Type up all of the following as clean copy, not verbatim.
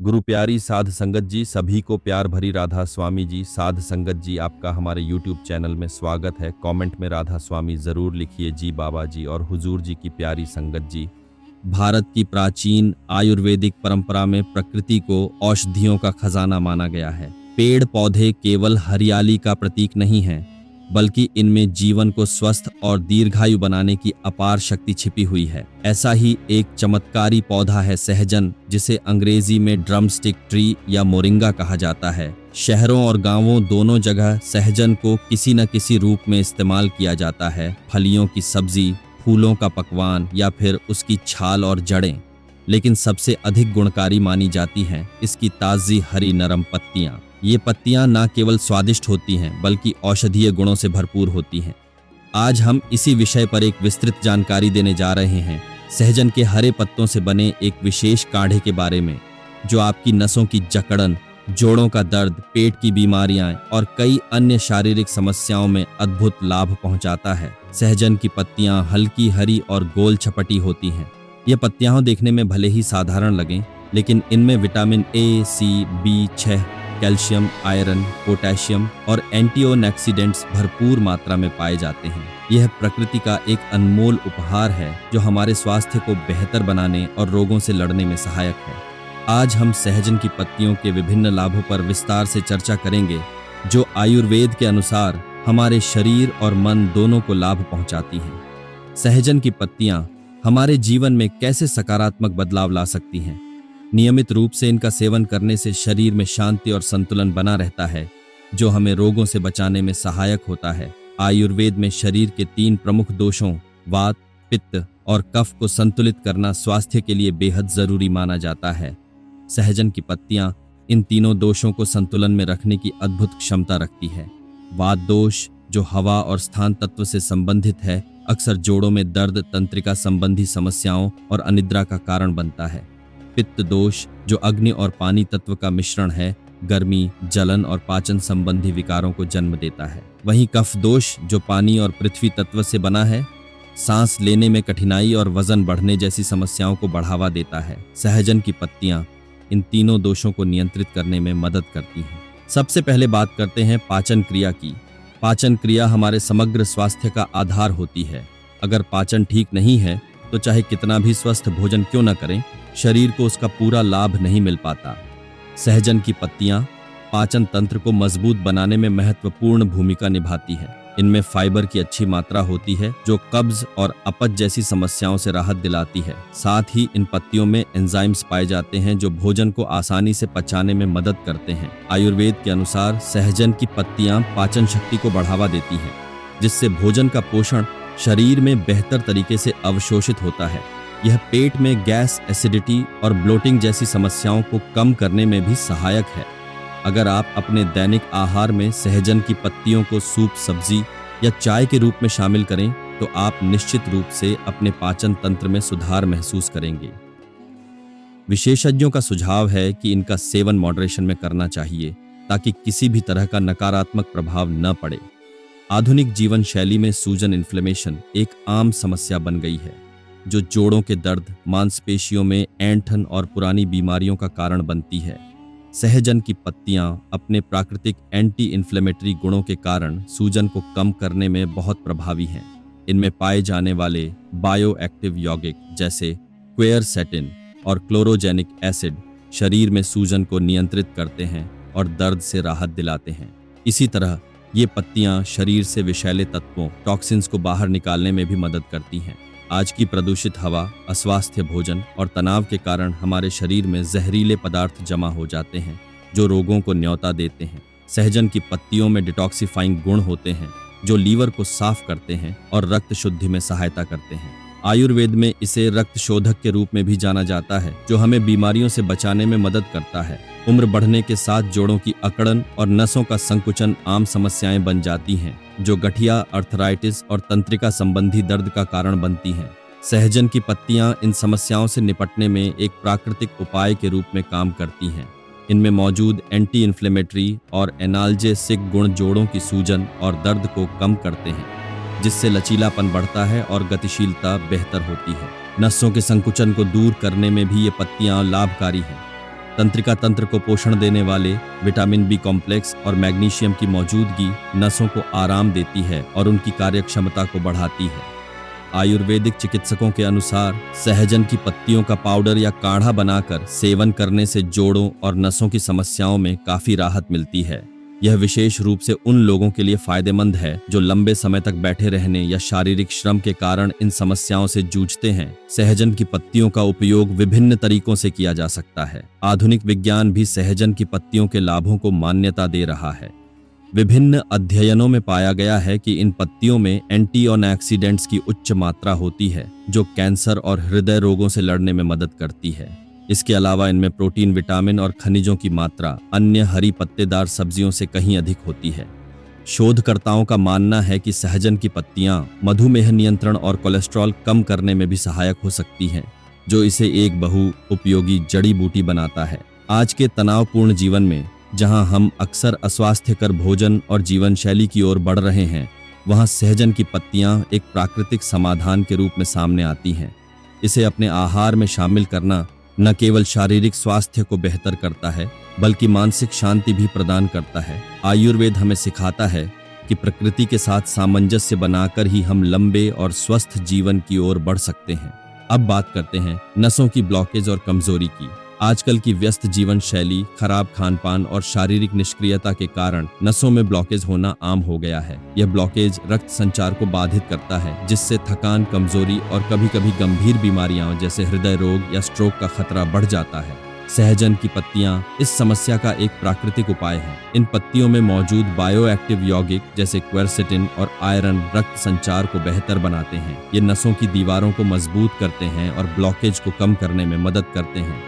गुरु प्यारी साध संगत जी, सभी को प्यार भरी राधा स्वामी जी। साध संगत जी, आपका हमारे YouTube चैनल में स्वागत है। कमेंट में राधा स्वामी जरूर लिखिए जी बाबा जी और हुजूर जी की प्यारी संगत जी। भारत की प्राचीन आयुर्वेदिक परंपरा में प्रकृति को औषधियों का खजाना माना गया है। पेड़ पौधे केवल हरियाली का प्रतीक नहीं हैं, बल्कि इनमें जीवन को स्वस्थ और दीर्घायु बनाने की अपार शक्ति छिपी हुई है। ऐसा ही एक चमत्कारी पौधा है सहजन, जिसे अंग्रेजी में ड्रमस्टिक ट्री या मोरिंगा कहा जाता है। शहरों और गांवों दोनों जगह सहजन को किसी न किसी रूप में इस्तेमाल किया जाता है। फलियों की सब्जी, फूलों का पकवान या फिर उसकी छाल और जड़ें। लेकिन सबसे अधिक गुणकारी मानी जाती हैं इसकी ताज़ी हरी नरम पत्तियां। ये पत्तियां न केवल स्वादिष्ट होती हैं, बल्कि औषधीय गुणों से भरपूर होती हैं। आज हम इसी विषय पर एक विस्तृत जानकारी देने जा रहे हैं, सहजन के हरे पत्तों से बने एक विशेष काढ़े के बारे में, जो आपकी नसों की जकड़न, जोड़ों का दर्द, पेट की बीमारियां और कई अन्य शारीरिक समस्याओं में अद्भुत लाभ पहुंचाता है। सहजन की पत्तियां हल्की हरी और गोल छपटी होती हैं। ये पत्तियां देखने में भले ही साधारण लगें, लेकिन इनमें vitamin A, C, B6, calcium, iron, potassium और एंटीऑक्सीडेंट्स भरपूर मात्रा में पाए जाते हैं। यह प्रकृति का एक अनमोल उपहार है, जो हमारे स्वास्थ्य को बेहतर बनाने और रोगों से लड़ने में सहायक है। आज हम सहजन की पत्तियों के विभिन्न लाभों पर विस्तार से चर्चा करेंगे, जो आयुर्वेद के अनुसार हमारे शरीर और मन दोनों को लाभ पहुंचाती हैं। सहजन की पत्तियां हमारे जीवन में कैसे सकारात्मक बदलाव ला सकती हैं? नियमित रूप से इनका सेवन करने से शरीर में शांति और संतुलन बना रहता है, जो हमें रोगों से बचाने में सहायक होता है। आयुर्वेद में शरीर के 3 प्रमुख दोषों वात, पित्त और कफ को संतुलित करना स्वास्थ्य के लिए बेहद जरूरी माना जाता है। सहजन की पत्तियां इन तीनों दोषों को संतुलन में रखने की अद्भुत क्षमता रखती है। वात दोष, जो हवा और स्थान तत्व से संबंधित है, अक्सर जोड़ों में दर्द, तंत्रिका संबंधी समस्याओं और अनिद्रा का कारण बनता है। पित्त दोष, जो अग्नि और पानी तत्व का मिश्रण है, गर्मी, जलन और पाचन संबंधी विकारों को जन्म देता है। वहीं कफ दोष, जो पानी और पृथ्वी तत्व से बना है, सांस लेने में कठिनाई और वजन बढ़ने जैसी समस्याओं को बढ़ावा देता है। सहजन की पत्तियां इन तीनों दोषों को नियंत्रित करने में मदद करती हैं। सबसे पहले बात करते हैं पाचन क्रिया की। पाचन क्रिया हमारे समग्र स्वास्थ्य का आधार होती है। अगर पाचन ठीक नहीं है, तो चाहे कितना भी स्वस्थ भोजन क्यों न करें, शरीर को उसका पूरा लाभ नहीं मिल पाता। सहजन की पत्तियां पाचन तंत्र को मजबूत बनाने में महत्वपूर्ण भूमिका निभाती है। इनमें फाइबर की अच्छी मात्रा होती है, जो कब्ज और अपच जैसी समस्याओं से राहत दिलाती है। साथ ही इन पत्तियों में एंजाइम्स पाए जाते हैं, जो भोजन को आसानी से पचाने में मदद करते हैं। आयुर्वेद के अनुसार सहजन की पत्तियां पाचन शक्ति को बढ़ावा देती हैं, जिससे भोजन का पोषण शरीर में बेहतर तरीके से अवशोषित होता है। यह पेट में गैस, एसिडिटी और ब्लोटिंग जैसी समस्याओं को कम करने में भी सहायक है। अगर आप अपने दैनिक आहार में सहजन की पत्तियों को सूप, सब्जी या चाय के रूप में शामिल करें, तो आप निश्चित रूप से अपने पाचन तंत्र में सुधार महसूस करेंगे। विशेषज्ञों का सुझाव है कि इनका सेवन मॉडरेशन में करना चाहिए, ताकि किसी भी तरह का नकारात्मक प्रभाव न पड़े। आधुनिक जीवन शैली में सूजन, इन्फ्लेमेशन एक आम समस्या बन गई है, जो जोड़ों के दर्द, मांसपेशियों में ऐंठन और पुरानी बीमारियों का कारण बनती है। सहजन की पत्तियां अपने प्राकृतिक एंटी इन्फ्लेमेटरी गुणों के कारण सूजन को कम करने में बहुत प्रभावी हैं। इनमें पाए जाने वाले बायो एक्टिव यौगिक जैसे क्वेरसेटिन और क्लोरोजेनिक एसिड शरीर में सूजन को नियंत्रित करते हैं और दर्द से राहत दिलाते हैं। इसी तरह ये पत्तियां शरीर से विषैले तत्वों, टॉक्सिन्स को बाहर निकालने में भी मदद करती हैं। आज की प्रदूषित हवा, अस्वास्थ्य भोजन और तनाव के कारण हमारे शरीर में जहरीले पदार्थ जमा हो जाते हैं, जो रोगों को न्योता देते हैं। सहजन की पत्तियों में डिटॉक्सिफाइंग गुण होते हैं, जो लीवर को साफ करते हैं और रक्त शुद्धि में सहायता करते हैं। आयुर्वेद में इसे रक्त शोधक के रूप में भी जाना जाता है, जो हमें बीमारियों से बचाने में मदद करता है। उम्र बढ़ने के साथ जोड़ों की अकड़न और नसों का संकुचन आम समस्याएं बन जाती हैं, जो गठिया, अर्थराइटिस और तंत्रिका संबंधी दर्द का कारण बनती हैं। सहजन की पत्तियां इन समस्याओं से निपटने में एक प्राकृतिक उपाय के रूप में काम करती हैं। इनमें मौजूद एंटी इन्फ्लेमेटरी और एनाल्जेसिक गुण जोड़ों की सूजन और दर्द को कम करते हैं, जिससे लचीलापन बढ़ता है और गतिशीलता बेहतर होती है। नसों के संकुचन को दूर करने में भी ये पत्तियां लाभकारी हैं। तंत्रिका तंत्र को पोषण देने वाले विटामिन बी कॉम्प्लेक्स और मैग्नीशियम की मौजूदगी नसों को आराम देती है और उनकी कार्यक्षमता को बढ़ाती है। आयुर्वेदिक चिकित्सकों के अनुसार सहजन की पत्तियों का पाउडर या काढ़ा बनाकर सेवन करने से जोड़ों और नसों की समस्याओं में काफी राहत मिलती है। यह विशेष रूप से उन लोगों के लिए फायदेमंद है जो लंबे समय तक बैठे रहने या शारीरिक श्रम के कारण इन समस्याओं से जूझते हैं। सहजन की पत्तियों का उपयोग विभिन्न तरीकों से किया जा सकता है। आधुनिक विज्ञान भी सहजन की पत्तियों के लाभों को मान्यता दे रहा है। विभिन्न अध्ययनों में पाया गया है कि इन पत्तियों में एंटीऑक्सीडेंट्स की उच्च मात्रा होती है जो कैंसर और हृदय रोगों से लड़ने में मदद करती है। इसके अलावा इनमें प्रोटीन, विटामिन और खनिजों की मात्रा अन्य हरी पत्तेदार सब्जियों से कहीं अधिक होती है। शोधकर्ताओं का मानना है कि सहजन की पत्तियां मधुमेह नियंत्रण और कोलेस्ट्रॉल कम करने में भी सहायक हो सकती हैं, जो इसे एक बहु उपयोगी जड़ी बूटी बनाता है। आज के तनावपूर्ण जीवन में जहां हम अक्सर अस्वास्थ्यकर भोजन और जीवन शैली की ओर बढ़ रहे हैं, वहां सहजन की पत्तियां एक प्राकृतिक समाधान के रूप में सामने आती हैं। इसे अपने आहार में शामिल करना न केवल शारीरिक स्वास्थ्य को बेहतर करता है बल्कि मानसिक शांति भी प्रदान करता है। आयुर्वेद हमें सिखाता है कि प्रकृति के साथ सामंजस्य बनाकर ही हम लंबे और स्वस्थ जीवन की ओर बढ़ सकते हैं। अब बात करते हैं नसों की ब्लॉकेज और कमजोरी की। आजकल की व्यस्त जीवन शैली, खराब खानपान और शारीरिक निष्क्रियता के कारण नसों में ब्लॉकेज होना आम हो गया है। यह ब्लॉकेज रक्त संचार को बाधित करता है, जिससे थकान, कमजोरी और कभी-कभी गंभीर बीमारियां जैसे हृदय रोग या स्ट्रोक का खतरा बढ़ जाता है। सहजन की पत्तियां इस समस्या का एक प्राकृतिक उपाय है। इन पत्तियों में मौजूद बायोएक्टिव यौगिक जैसे क्वेरसेटिन और आयरन रक्त संचार को बेहतर बनाते हैं। ये नसों की दीवारों को मजबूत करते हैं और ब्लॉकेज को कम करने में मदद करते हैं।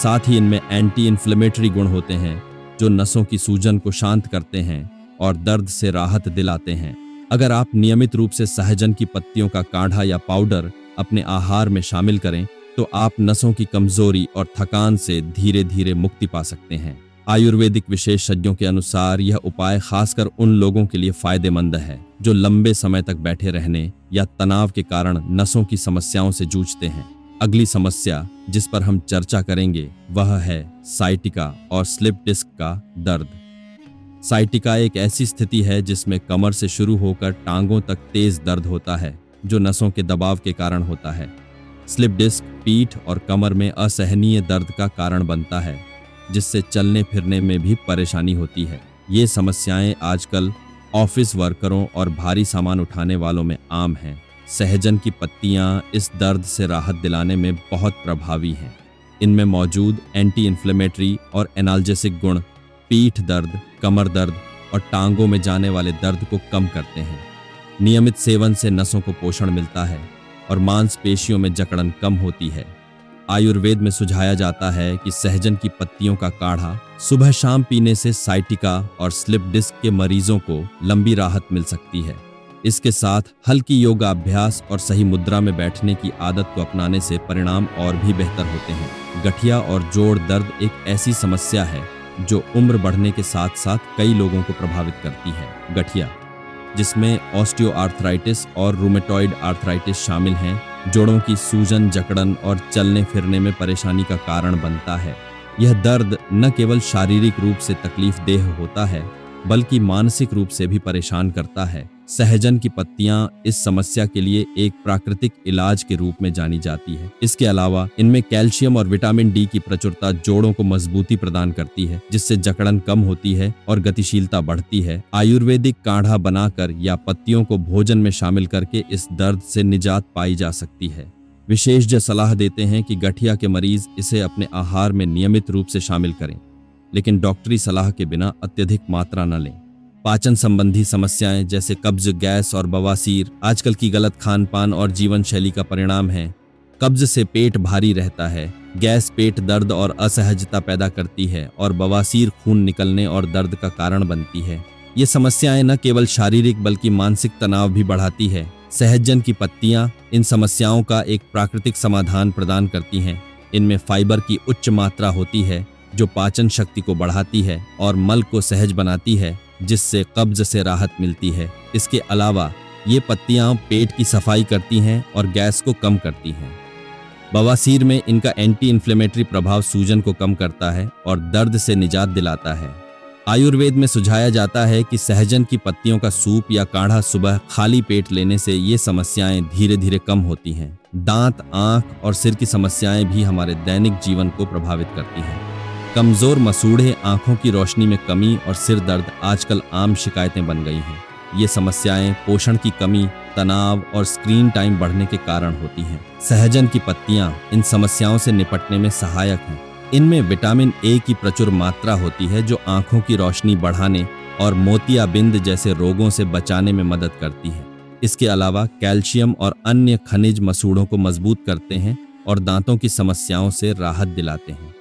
साथ ही इनमें एंटी इन्फ्लेमेटरी गुण होते हैं जो नसों की सूजन को शांत करते हैं और दर्द से राहत दिलाते हैं। अगर आप नियमित रूप से सहजन की पत्तियों का काढ़ा या पाउडर अपने आहार में शामिल करें तो आप नसों की कमजोरी और थकान से धीरे धीरे मुक्ति पा सकते हैं। आयुर्वेदिक विशेषज्ञों के अनुसार यह उपाय खासकर उन लोगों के लिए फायदेमंद है जो लंबे समय तक बैठे रहने या तनाव के कारण नसों की समस्याओं से जूझते हैं। अगली समस्या जिस पर हम चर्चा करेंगे वह है साइटिका और स्लिप डिस्क का दर्द। साइटिका एक ऐसी स्थिति है जिसमें कमर से शुरू होकर टांगों तक तेज दर्द होता है जो नसों के दबाव के कारण होता है। स्लिप डिस्क पीठ और कमर में असहनीय दर्द का कारण बनता है जिससे चलने फिरने में भी परेशानी होती है। ये समस्याएं आजकल ऑफिस वर्करों और भारी सामान उठाने वालों में आम हैं। सहजन की पत्तियां इस दर्द से राहत दिलाने में बहुत प्रभावी हैं। इनमें मौजूद एंटी इन्फ्लेमेटरी और एनाल्जेसिक गुण पीठ दर्द, कमर दर्द और टांगों में जाने वाले दर्द को कम करते हैं। नियमित सेवन से नसों को पोषण मिलता है और मांसपेशियों में जकड़न कम होती है। आयुर्वेद में सुझाया जाता है कि सहजन की पत्तियों का काढ़ा सुबह शाम पीने से साइटिका और स्लिप डिस्क के मरीजों को लंबी राहत मिल सकती है। इसके साथ हल्की योगाभ्यास और सही मुद्रा में बैठने की आदत को अपनाने से परिणाम और भी बेहतर होते हैं। गठिया और जोड़ दर्द एक ऐसी समस्या है जो उम्र बढ़ने के साथ साथ कई लोगों को प्रभावित करती है। गठिया, जिसमें ऑस्टियोआर्थराइटिस और रूमेटॉइड आर्थराइटिस शामिल हैं, जोड़ों की सूजन, जकड़न और चलने फिरने में परेशानी का कारण बनता है। यह दर्द न केवल शारीरिक रूप से तकलीफ देह होता है बल्कि मानसिक रूप से भी परेशान करता है। सहजन की पत्तियां इस समस्या के लिए एक प्राकृतिक इलाज के रूप में जानी जाती है। इसके अलावा इनमें कैल्शियम और विटामिन डी की प्रचुरता जोड़ों को मजबूती प्रदान करती है, जिससे जकड़न कम होती है और गतिशीलता बढ़ती है। आयुर्वेदिक काढ़ा बनाकर या पत्तियों को भोजन में शामिल करके इस दर्द से निजात पाई जा सकती है। विशेषज्ञ सलाह देते हैं कि गठिया के मरीज इसे अपने आहार में नियमित रूप से शामिल करें, लेकिन डॉक्टरी सलाह के बिना अत्यधिक मात्रा न लें। पाचन संबंधी समस्याएं जैसे कब्ज, गैस और बवासीर आजकल की गलत खानपान और जीवन शैली का परिणाम है। कब्ज से पेट भारी रहता है, गैस पेट दर्द और असहजता पैदा करती है और बवासीर खून निकलने और दर्द का कारण बनती है। ये समस्याएं न केवल शारीरिक बल्कि मानसिक तनाव भी बढ़ाती है। सहजन की पत्तियां इन समस्याओं का एक प्राकृतिक समाधान प्रदान करती हैं। इनमें फाइबर की उच्च मात्रा होती है जो पाचन शक्ति को बढ़ाती है और मल को सहज बनाती है, जिससे कब्ज से राहत मिलती है। इसके अलावा ये पत्तियां पेट की सफाई करती हैं और गैस को कम करती हैं। बवासीर में इनका एंटी इन्फ्लेमेटरी प्रभाव सूजन को कम करता है और दर्द से निजात दिलाता है। आयुर्वेद में सुझाया जाता है कि सहजन की पत्तियों का सूप या काढ़ा सुबह खाली पेट लेने से ये समस्याएं धीरे धीरे कम होती हैं। दांत, आंख और सिर की समस्याएं भी हमारे दैनिक जीवन को प्रभावित करती हैं। कमजोर मसूड़े, आंखों की रोशनी में कमी और सिर दर्द आजकल आम शिकायतें बन गई हैं। ये समस्याएं पोषण की कमी, तनाव और स्क्रीन टाइम बढ़ने के कारण होती हैं। सहजन की पत्तियां इन समस्याओं से निपटने में सहायक हैं। इनमें विटामिन ए की प्रचुर मात्रा होती है जो आंखों की रोशनी बढ़ाने और मोतियाबिंद जैसे रोगों से बचाने में मदद करती है। इसके अलावा कैल्शियम और अन्य खनिज मसूड़ों को मजबूत करते हैं और दांतों की समस्याओं से राहत दिलाते हैं।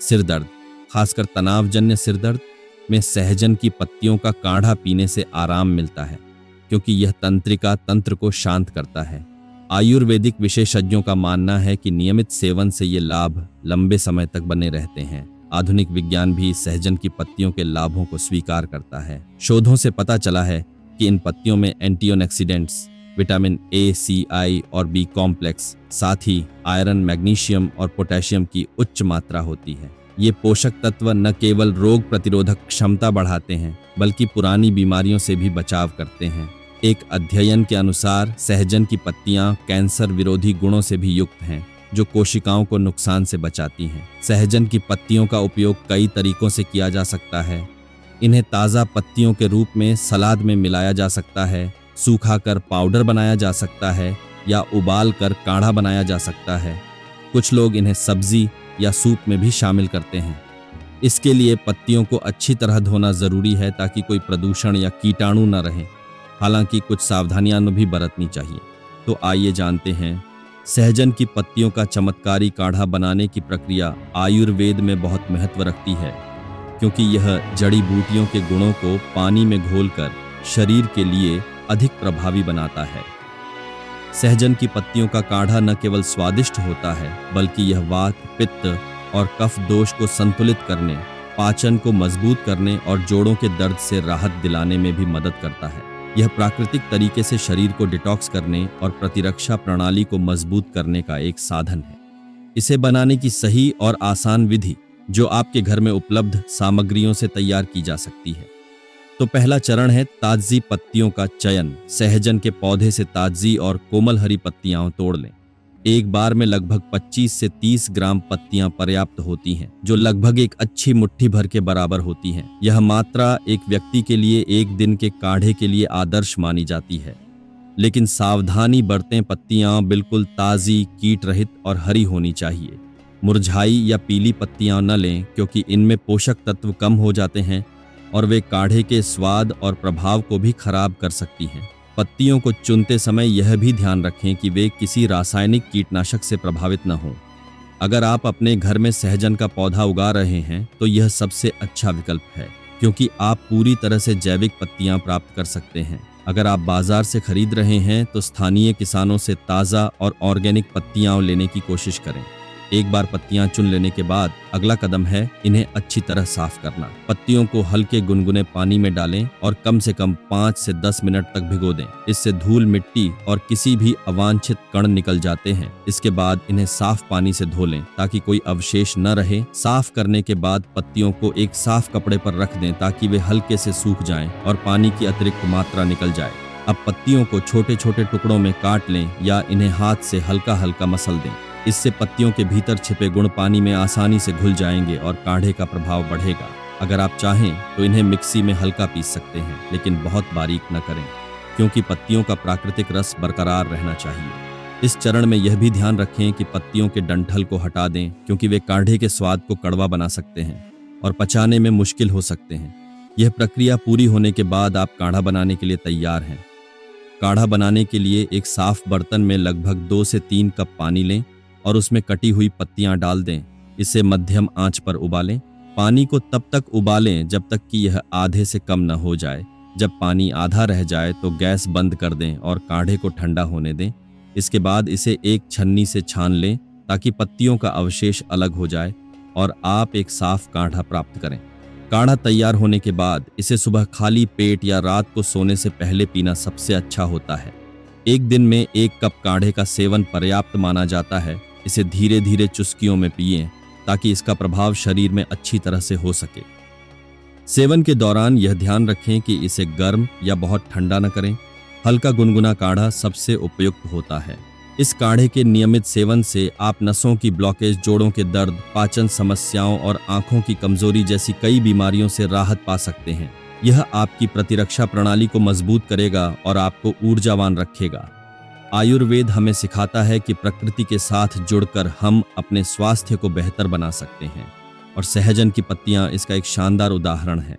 सिर दर्द, खासकर तनावजन्य सिर दर्द में सहजन की पत्तियों का काढ़ा पीने से आराम मिलता है, क्योंकि यह तंत्रिका तंत्र को शांत करता है। आयुर्वेदिक विशेषज्ञों का मानना है कि नियमित सेवन से ये लाभ लंबे समय तक बने रहते हैं। आधुनिक विज्ञान भी सहजन की पत्तियों के लाभों को स्वीकार करता है। शोधों से पता चला है कि इन पत्तियों में एंटीऑक्सीडेंट्स, विटामिन ए, सी, आई और बी कॉम्प्लेक्स, साथ ही आयरन, मैग्नीशियम और पोटेशियम की उच्च मात्रा होती है। ये पोषक तत्व न केवल रोग प्रतिरोधक क्षमता बढ़ाते हैं, बल्कि पुरानी बीमारियों से भी बचाव करते हैं। एक अध्ययन के अनुसार सहजन की पत्तियां कैंसर विरोधी गुणों से भी युक्त हैं, जो कोशिकाओं को नुकसान से बचाती हैं। सहजन की पत्तियों का उपयोग कई तरीकों से किया जा सकता है। इन्हें ताज़ा पत्तियों के रूप में सलाद में मिलाया जा सकता है, सूखाकर पाउडर बनाया जा सकता है या उबाल कर काढ़ा बनाया जा सकता है। कुछ लोग इन्हें सब्जी या सूप में भी शामिल करते हैं। इसके लिए पत्तियों को अच्छी तरह धोना जरूरी है ताकि कोई प्रदूषण या कीटाणु न रहे। हालांकि कुछ सावधानियां भी बरतनी चाहिए। तो आइए जानते हैं, सहजन की पत्तियों का चमत्कारी काढ़ा बनाने की प्रक्रिया आयुर्वेद में बहुत महत्व रखती है, क्योंकि यह जड़ी बूटियों के गुणों को पानी में घोलकर शरीर के लिए अधिक प्रभावी बनाता है। सहजन की पत्तियों का काढ़ा न केवल स्वादिष्ट होता है, बल्कि यह वात, पित्त और कफ दोष को संतुलित करने, पाचन को मजबूत करने और जोड़ों के दर्द से राहत दिलाने में भी मदद करता है। यह प्राकृतिक तरीके से शरीर को डिटॉक्स करने और प्रतिरक्षा प्रणाली को मजबूत करने का एक साधन है। इसे बनाने की सही और आसान विधि, जो आपके घर में उपलब्ध सामग्रियों से तैयार की जा सकती है। तो पहला चरण है ताजी पत्तियों का चयन। सहजन के पौधे से ताजी और कोमल हरी पत्तियां तोड़ लें। एक बार में लगभग 25 से 30 ग्राम पत्तियां पर्याप्त होती हैं, जो लगभग एक अच्छी मुट्ठी भर के बराबर होती हैं। यह मात्रा एक व्यक्ति के लिए एक दिन के काढ़े के लिए आदर्श मानी जाती है, लेकिन सावधानी बरतें, पत्तियां बिल्कुल ताजी, कीट रहित और हरी होनी चाहिए। मुरझाई या पीली पत्तियां न लें, क्योंकि इनमें पोषक तत्व कम हो जाते हैं और वे काढ़े के स्वाद और प्रभाव को भी खराब कर सकती हैं। पत्तियों को चुनते समय यह भी ध्यान रखें कि वे किसी रासायनिक कीटनाशक से प्रभावित न हों। अगर आप अपने घर में सहजन का पौधा उगा रहे हैं तो यह सबसे अच्छा विकल्प है, क्योंकि आप पूरी तरह से जैविक पत्तियां प्राप्त कर सकते हैं। अगर आप बाजार से खरीद रहे हैं तो स्थानीय किसानों से ताज़ा और ऑर्गेनिक पत्तियां लेने की कोशिश करें। एक बार पत्तियां चुन लेने के बाद अगला कदम है इन्हें अच्छी तरह साफ करना। पत्तियों को हल्के गुनगुने पानी में डालें और कम से कम 5 से 10 मिनट तक भिगो दें। इससे धूल, मिट्टी और किसी भी अवांछित कण निकल जाते हैं। इसके बाद इन्हें साफ पानी से धो लें ताकि कोई अवशेष न रहे। साफ करने के बाद पत्तियों को एक साफ कपड़े पर रख दें ताकि वे हल्के से सूख जाएं और पानी की अतिरिक्त मात्रा निकल जाए। अब पत्तियों को छोटे छोटे टुकड़ों में काट लें या इन्हें हाथ से हल्का हल्का मसल दें। इससे पत्तियों के भीतर छिपे गुण पानी में आसानी से घुल जाएंगे और काढ़े का प्रभाव बढ़ेगा। अगर आप चाहें तो इन्हें मिक्सी में हल्का पीस सकते हैं, लेकिन बहुत बारीक न करें, क्योंकि पत्तियों का प्राकृतिक रस बरकरार रहना चाहिए। इस चरण में यह भी ध्यान रखें कि पत्तियों के डंठल को हटा दें, क्योंकि वे काढ़े के स्वाद को कड़वा बना सकते हैं और पचाने में मुश्किल हो सकते हैं। यह प्रक्रिया पूरी होने के बाद आप काढ़ा बनाने के लिए तैयार हैं। काढ़ा बनाने के लिए एक साफ बर्तन में लगभग 2 से 3 कप पानी लें और उसमें कटी हुई पत्तियां डाल दें। इसे मध्यम आंच पर उबालें। पानी को तब तक उबालें जब तक कि यह आधे से कम न हो जाए। जब पानी आधा रह जाए तो गैस बंद कर दें और काढ़े को ठंडा होने दें। इसके बाद इसे एक छन्नी से छान लें ताकि पत्तियों का अवशेष अलग हो जाए और आप एक साफ काढ़ा प्राप्त करें। काढ़ा तैयार होने के बाद इसे सुबह खाली पेट या रात को सोने से पहले पीना सबसे अच्छा होता है। एक दिन में 1 कप काढ़े का सेवन पर्याप्त माना जाता है इसे धीरे धीरे चुस्कियों में पिएं ताकि इसका प्रभाव शरीर में अच्छी तरह से हो सके। सेवन के दौरान यह ध्यान रखें कि इसे गर्म या बहुत ठंडा न करें। हल्का गुनगुना काढ़ा सबसे उपयुक्त होता है। इस काढ़े के नियमित सेवन से आप नसों की ब्लॉकेज, जोड़ों के दर्द, पाचन समस्याओं और आंखों की कमजोरी जैसी कई बीमारियों से राहत पा सकते हैं। यह आपकी प्रतिरक्षा प्रणाली को मजबूत करेगा और आपको ऊर्जावान रखेगा। आयुर्वेद हमें सिखाता है कि प्रकृति के साथ जुड़कर हम अपने स्वास्थ्य को बेहतर बना सकते हैं और सहजन की पत्तियां इसका एक शानदार उदाहरण है।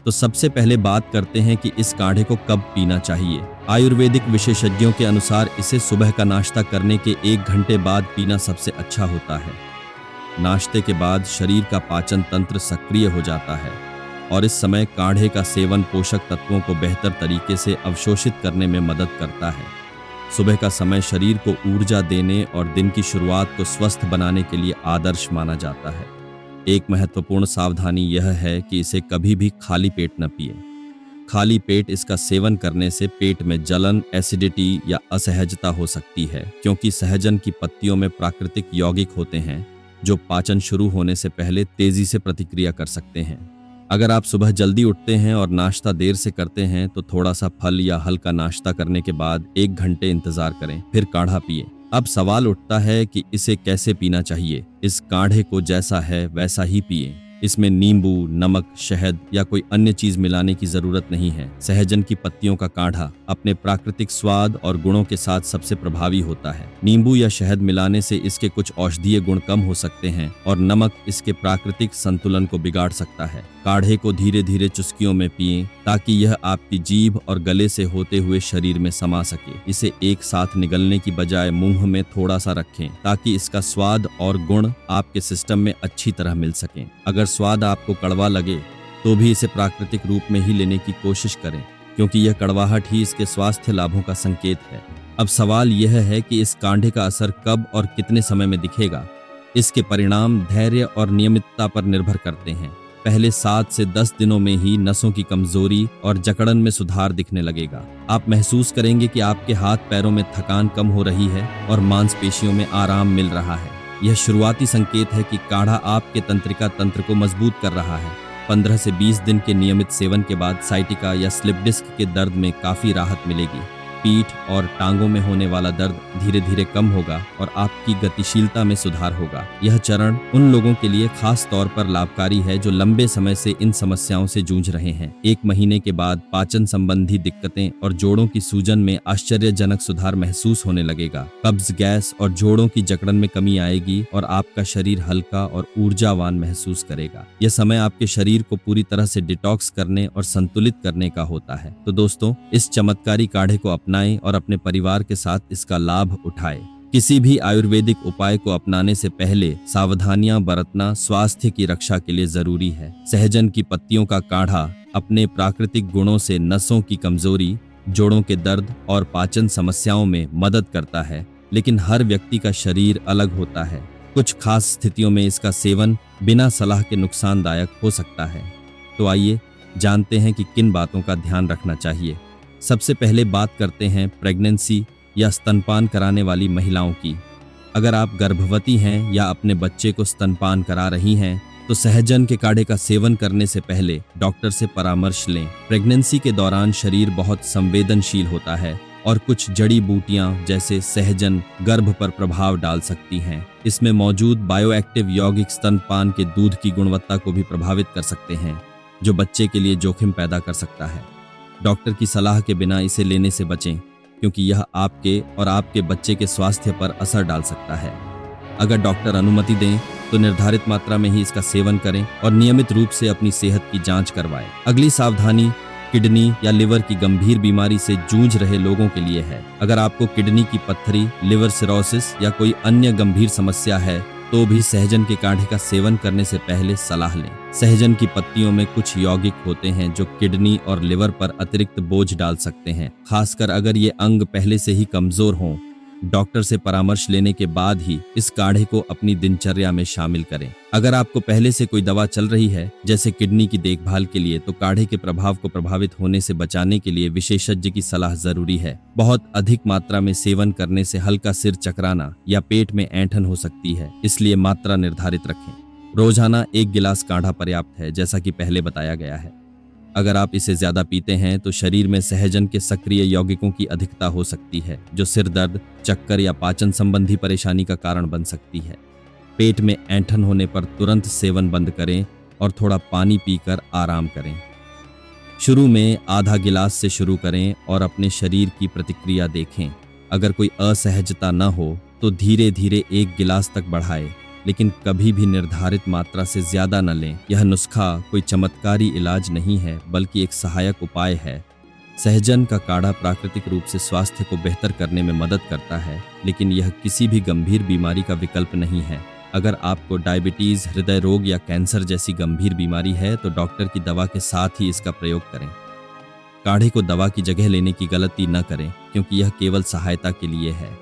तो सबसे पहले बात करते हैं कि इस काढ़े को कब पीना चाहिए। आयुर्वेदिक विशेषज्ञों के अनुसार इसे सुबह का नाश्ता करने के 1 घंटे बाद पीना सबसे अच्छा होता है। नाश्ते के बाद शरीर का पाचन तंत्र सक्रिय हो जाता है और इस समय काढ़े का सेवन पोषक तत्वों को बेहतर तरीके से अवशोषित करने में मदद करता है। सुबह का समय शरीर को ऊर्जा देने और दिन की शुरुआत को स्वस्थ बनाने के लिए आदर्श माना जाता है। एक महत्वपूर्ण सावधानी यह है कि इसे कभी भी खाली पेट न पिए। खाली पेट इसका सेवन करने से पेट में जलन, एसिडिटी या असहजता हो सकती है, क्योंकि सहजन की पत्तियों में प्राकृतिक यौगिक होते हैं जो पाचन शुरू होने से पहले तेजी से प्रतिक्रिया कर सकते हैं। अगर आप सुबह जल्दी उठते हैं और नाश्ता देर से करते हैं तो थोड़ा सा फल या हल्का नाश्ता करने के बाद 1 घंटे इंतजार करें, फिर काढ़ा पिए। अब सवाल उठता है कि इसे कैसे पीना चाहिए। इस काढ़े को जैसा है वैसा ही पिए। इसमें नींबू, नमक, शहद या कोई अन्य चीज मिलाने की जरूरत नहीं है। सहजन की पत्तियों का काढ़ा अपने प्राकृतिक स्वाद और गुणों के साथ सबसे प्रभावी होता है। नींबू या शहद मिलाने से इसके कुछ औषधीय गुण कम हो सकते हैं और नमक इसके प्राकृतिक संतुलन को बिगाड़ सकता है। काढ़े को धीरे धीरे चुस्कियों में पिएं ताकि यह आपकी जीभ और गले से होते हुए शरीर में समा सके। इसे एक साथ निगलने की बजाय मुंह में थोड़ा सा रखें ताकि इसका स्वाद और गुण आपके सिस्टम में अच्छी तरह मिल सकें। अगर स्वाद आपको कड़वा लगे तो भी इसे प्राकृतिक रूप में ही लेने की कोशिश करें, क्योंकि यह कड़वाहट ही इसके स्वास्थ्य लाभों का संकेत है। अब सवाल यह है कि इस काढ़े का असर कब और कितने समय में दिखेगा। इसके परिणाम धैर्य और नियमितता पर निर्भर करते हैं। पहले 7 से 10 दिनों में ही नसों की कमजोरी और जकड़न में सुधार दिखने लगेगा। आप महसूस करेंगे कि आपके हाथ पैरों में थकान कम हो रही है और मांसपेशियों में आराम मिल रहा है। यह शुरुआती संकेत है कि काढ़ा आपके तंत्रिका तंत्र को मजबूत कर रहा है। 15 से 20 दिन के नियमित सेवन के बाद साइटिका या स्लिप डिस्क के दर्द में काफी राहत मिलेगी। पीठ और टांगों में होने वाला दर्द धीरे धीरे कम होगा और आपकी गतिशीलता में सुधार होगा। यह चरण उन लोगों के लिए खास तौर पर लाभकारी है जो लंबे समय से इन समस्याओं से जूझ रहे हैं। 1 महीने के बाद पाचन संबंधी दिक्कतें और जोड़ों की सूजन में आश्चर्यजनक सुधार महसूस होने लगेगा। कब्ज, गैस और जोड़ों की जकड़न में कमी आएगी और आपका शरीर हल्का और ऊर्जावान महसूस करेगा। यह समय आपके शरीर को पूरी तरह से डिटॉक्स करने और संतुलित करने का होता है। तो दोस्तों, इस चमत्कारी काढ़े को अपनाएं और अपने परिवार के साथ इसका लाभ उठाएं। किसी भी आयुर्वेदिक उपाय को अपनाने से पहले सावधानियां बरतना स्वास्थ्य की रक्षा के लिए जरूरी है। सहजन की पत्तियों का काढ़ा अपने प्राकृतिक गुणों से नसों की कमजोरी, जोड़ों के दर्द और पाचन समस्याओं में मदद करता है, लेकिन हर व्यक्ति का शरीर अलग होता है। कुछ खास स्थितियों में इसका सेवन बिना सलाह के नुकसानदायक हो सकता है। तो आइए जानते हैं कि किन बातों का ध्यान रखना चाहिए। सबसे पहले बात करते हैं प्रेगनेंसी या स्तनपान कराने वाली महिलाओं की। अगर आप गर्भवती हैं या अपने बच्चे को स्तनपान करा रही हैं तो सहजन के काढ़े का सेवन करने से पहले डॉक्टर से परामर्श लें। प्रेगनेंसी के दौरान शरीर बहुत संवेदनशील होता है और कुछ जड़ी बूटियां जैसे सहजन गर्भ पर प्रभाव डाल सकती हैं। इसमें मौजूद बायोएक्टिव यौगिक स्तनपान के दूध की गुणवत्ता को भी प्रभावित कर सकते हैं, जो बच्चे के लिए जोखिम पैदा कर सकता है। डॉक्टर की सलाह के बिना इसे लेने से बचें, क्योंकि यह आपके और आपके बच्चे के स्वास्थ्य पर असर डाल सकता है। अगर डॉक्टर अनुमति दें तो निर्धारित मात्रा में ही इसका सेवन करें और नियमित रूप से अपनी सेहत की जांच करवाएं। अगली सावधानी किडनी या लिवर की गंभीर बीमारी से जूझ रहे लोगों के लिए है। अगर आपको किडनी की पत्थरी, लिवर सिरोसिस या कोई अन्य गंभीर समस्या है तो भी सहजन के काढ़े का सेवन करने से पहले सलाह लें। सहजन की पत्तियों में कुछ यौगिक होते हैं जो किडनी और लिवर पर अतिरिक्त बोझ डाल सकते हैं, खासकर अगर ये अंग पहले से ही कमजोर हों। डॉक्टर से परामर्श लेने के बाद ही इस काढ़े को अपनी दिनचर्या में शामिल करें। अगर आपको पहले से कोई दवा चल रही है, जैसे किडनी की देखभाल के लिए, तो काढ़े के प्रभाव को प्रभावित होने से बचाने के लिए विशेषज्ञ की सलाह जरूरी है। बहुत अधिक मात्रा में सेवन करने से हल्का सिर चकराना या पेट में ऐंठन हो सकती है, इसलिए मात्रा निर्धारित रखें। रोजाना 1 गिलास काढ़ा पर्याप्त है, जैसा कि पहले बताया गया है। अगर आप इसे ज्यादा पीते हैं तो शरीर में सहजन के सक्रिय यौगिकों की अधिकता हो सकती है, जो सिर दर्द, चक्कर या पाचन संबंधी परेशानी का कारण बन सकती है। पेट में ऐंठन होने पर तुरंत सेवन बंद करें और थोड़ा पानी पीकर आराम करें। शुरू में आधा गिलास से शुरू करें और अपने शरीर की प्रतिक्रिया देखें। अगर कोई असहजता न हो तो धीरे धीरे 1 गिलास तक बढ़ाएं, लेकिन कभी भी निर्धारित मात्रा से ज्यादा न लें। यह नुस्खा कोई चमत्कारी इलाज नहीं है, बल्कि एक सहायक उपाय है। सहजन का काढ़ा प्राकृतिक रूप से स्वास्थ्य को बेहतर करने में मदद करता है, लेकिन यह किसी भी गंभीर बीमारी का विकल्प नहीं है। अगर आपको डायबिटीज, हृदय रोग या कैंसर जैसी गंभीर बीमारी है तो डॉक्टर की दवा के साथ ही इसका प्रयोग करें। काढ़े को दवा की जगह लेने की गलती न करें, क्योंकि यह केवल सहायता के लिए है।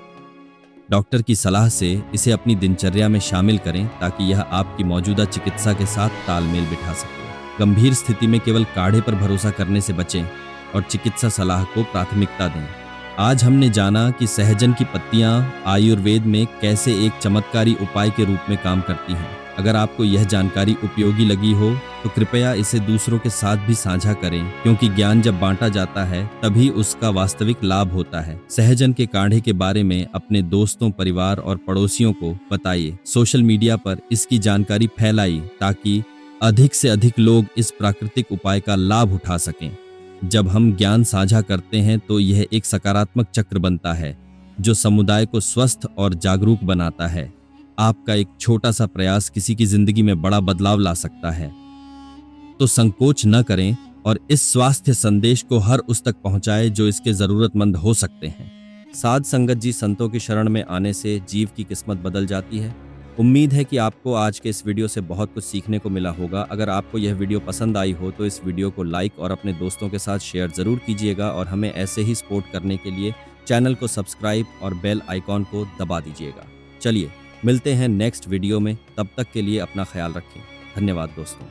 डॉक्टर की सलाह से इसे अपनी दिनचर्या में शामिल करें, ताकि यह आपकी मौजूदा चिकित्सा के साथ तालमेल बिठा सके। गंभीर स्थिति में केवल काढ़े पर भरोसा करने से बचें और चिकित्सा सलाह को प्राथमिकता दें। आज हमने जाना कि सहजन की पत्तियां आयुर्वेद में कैसे एक चमत्कारी उपाय के रूप में काम करती हैं। अगर आपको यह जानकारी उपयोगी लगी हो तो कृपया इसे दूसरों के साथ भी साझा करें, क्योंकि ज्ञान जब बांटा जाता है तभी उसका वास्तविक लाभ होता है। सहजन के काढ़े के बारे में अपने दोस्तों, परिवार और पड़ोसियों को बताइए। सोशल मीडिया पर इसकी जानकारी फैलाइए, ताकि अधिक से अधिक लोग इस प्राकृतिक उपाय का लाभ उठा सकें। जब हम ज्ञान साझा करते हैं तो यह एक सकारात्मक चक्र बनता है, जो समुदाय को स्वस्थ और जागरूक बनाता है। आपका एक छोटा सा प्रयास किसी की जिंदगी में बड़ा बदलाव ला सकता है। तो संकोच न करें और इस स्वास्थ्य संदेश को हर उस तक पहुंचाएं जो इसके जरूरतमंद हो सकते हैं। साध संगत जी, संतों की शरण में आने से जीव की किस्मत बदल जाती है। उम्मीद है कि आपको आज के इस वीडियो से बहुत कुछ सीखने को मिला होगा। अगर आपको यह वीडियो पसंद आई हो तो इस वीडियो को लाइक और अपने दोस्तों के साथ शेयर जरूर कीजिएगा, और हमें ऐसे ही सपोर्ट करने के लिए चैनल को सब्सक्राइब और बेल आइकॉन को दबा दीजिएगा। चलिए मिलते हैं नेक्स्ट वीडियो में, तब तक के लिए अपना ख्याल रखें। धन्यवाद दोस्तों।